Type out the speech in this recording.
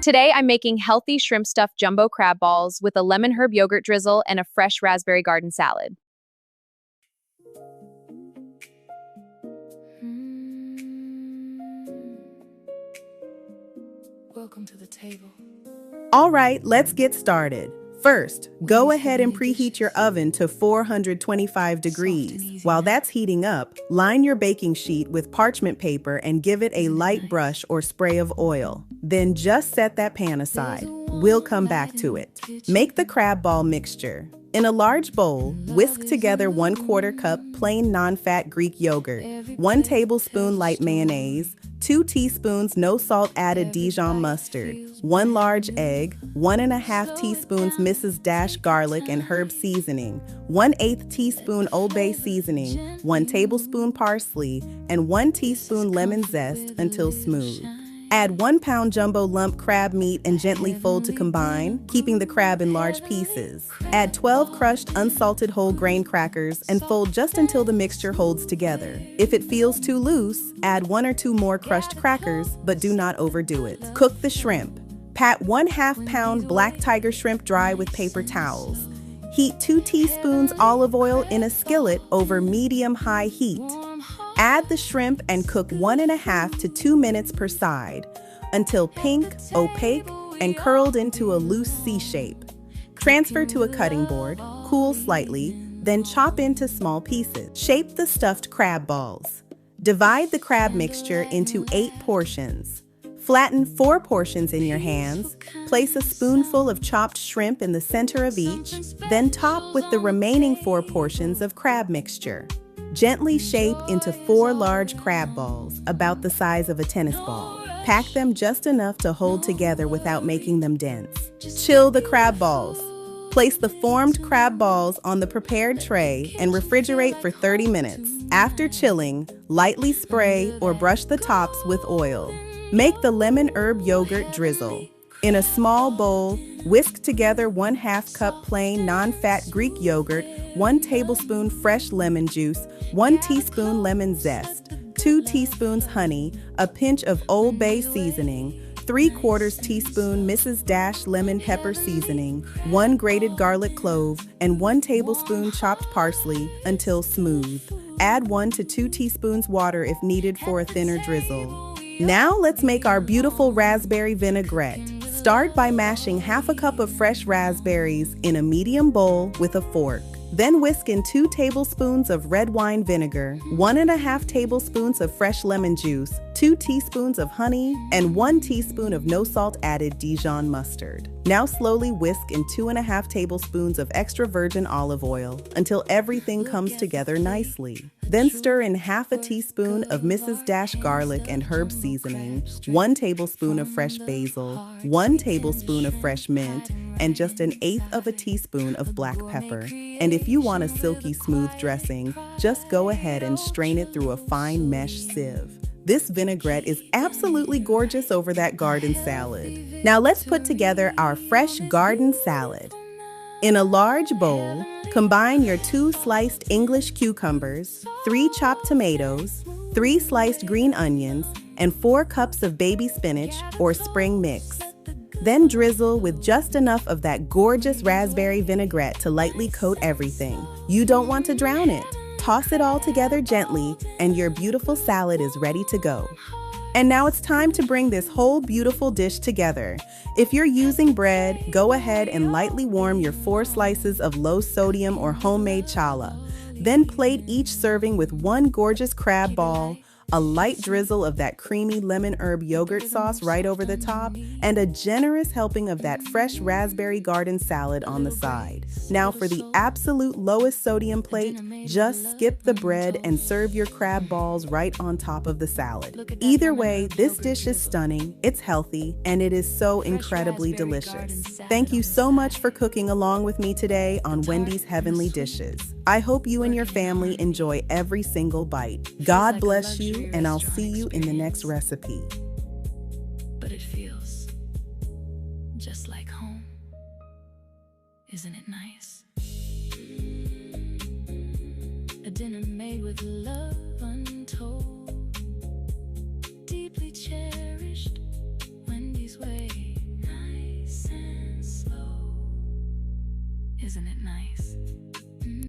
Today, I'm making healthy shrimp stuffed jumbo crab balls with a lemon herb yogurt drizzle and a fresh raspberry garden salad. Welcome to the table. All right, let's get started. First, go ahead and preheat your oven to 425 degrees. While that's heating up, line your baking sheet with parchment paper and give it a light brush or spray of oil. Then just set that pan aside. We'll come back to it. Make the crab ball mixture. In a large bowl, whisk together 1/4 cup plain non-fat Greek yogurt, 1 tablespoon light mayonnaise, 2 teaspoons no salt added Dijon mustard, 1 large egg, 1½ teaspoons Mrs. Dash garlic and herb seasoning, 1/8 teaspoon Old Bay seasoning, 1 tablespoon parsley, and 1 teaspoon lemon zest until smooth. Add 1 pound jumbo lump crab meat and gently fold to combine, keeping the crab in large pieces. Add 12 crushed unsalted whole grain crackers and fold just until the mixture holds together. If it feels too loose, add 1 or 2 more crushed crackers, but do not overdo it. Cook the shrimp. Pat 1/2 pound black tiger shrimp dry with paper towels. Heat 2 teaspoons olive oil in a skillet over medium-high heat. Add the shrimp and cook 1½ to 2 minutes per side until pink, opaque, and curled into a loose C shape. Transfer to a cutting board, cool slightly, then chop into small pieces. Shape the stuffed crab balls. Divide the crab mixture into 8 portions. Flatten 4 portions in your hands, place a spoonful of chopped shrimp in the center of each, then top with the remaining 4 portions of crab mixture. Gently shape into 4 large crab balls, about the size of a tennis ball. Pack them just enough to hold together without making them dense. Chill the crab balls. Place the formed crab balls on the prepared tray and refrigerate for 30 minutes. After chilling, lightly spray or brush the tops with oil. Make the lemon herb yogurt drizzle. In a small bowl, whisk together 1/2 cup plain non-fat Greek yogurt, 1 tablespoon fresh lemon juice, 1 teaspoon lemon zest, 2 teaspoons honey, a pinch of Old Bay seasoning, 3/4 teaspoon Mrs. Dash lemon pepper seasoning, 1 grated garlic clove, and 1 tablespoon chopped parsley until smooth. Add 1 to 2 teaspoons water if needed for a thinner drizzle. Now let's make our beautiful raspberry vinaigrette. Start by mashing 1/2 cup of fresh raspberries in a medium bowl with a fork. Then whisk in 2 tablespoons of red wine vinegar, 1½ tablespoons of fresh lemon juice, 2 teaspoons of honey, and 1 teaspoon of no salt added Dijon mustard. Now slowly whisk in 2½ tablespoons of extra virgin olive oil until everything comes together nicely. Then stir in 1/2 teaspoon of Mrs. Dash garlic and herb seasoning, 1 tablespoon of fresh basil, 1 tablespoon of fresh mint, and just 1/8 teaspoon of black pepper. And if you want a silky smooth dressing, just go ahead and strain it through a fine mesh sieve. This vinaigrette is absolutely gorgeous over that garden salad. Now let's put together our fresh garden salad. In a large bowl, combine your 2 sliced English cucumbers, 3 chopped tomatoes, 3 sliced green onions, and 4 cups of baby spinach or spring mix. Then drizzle with just enough of that gorgeous raspberry vinaigrette to lightly coat everything. You don't want to drown it. Toss it all together gently, and your beautiful salad is ready to go. And now it's time to bring this whole beautiful dish together. If you're using bread, go ahead and lightly warm your 4 slices of low sodium or homemade challah. Then plate each serving with 1 gorgeous crab ball, a light drizzle of that creamy lemon herb yogurt sauce right over the top, and a generous helping of that fresh raspberry garden salad on the side. Now for the absolute lowest sodium plate, just skip the bread and serve your crab balls right on top of the salad. Either way, this dish is stunning, it's healthy, and it is so incredibly delicious. Thank you so much for cooking along with me today on Wendy's Heavenly Dishes. I hope you and your family enjoy every single bite. God bless you, and I'll see you in the next recipe. But it feels just like home. Isn't it nice? A dinner made with love untold, deeply cherished, Wendy's way. Isn't it nice?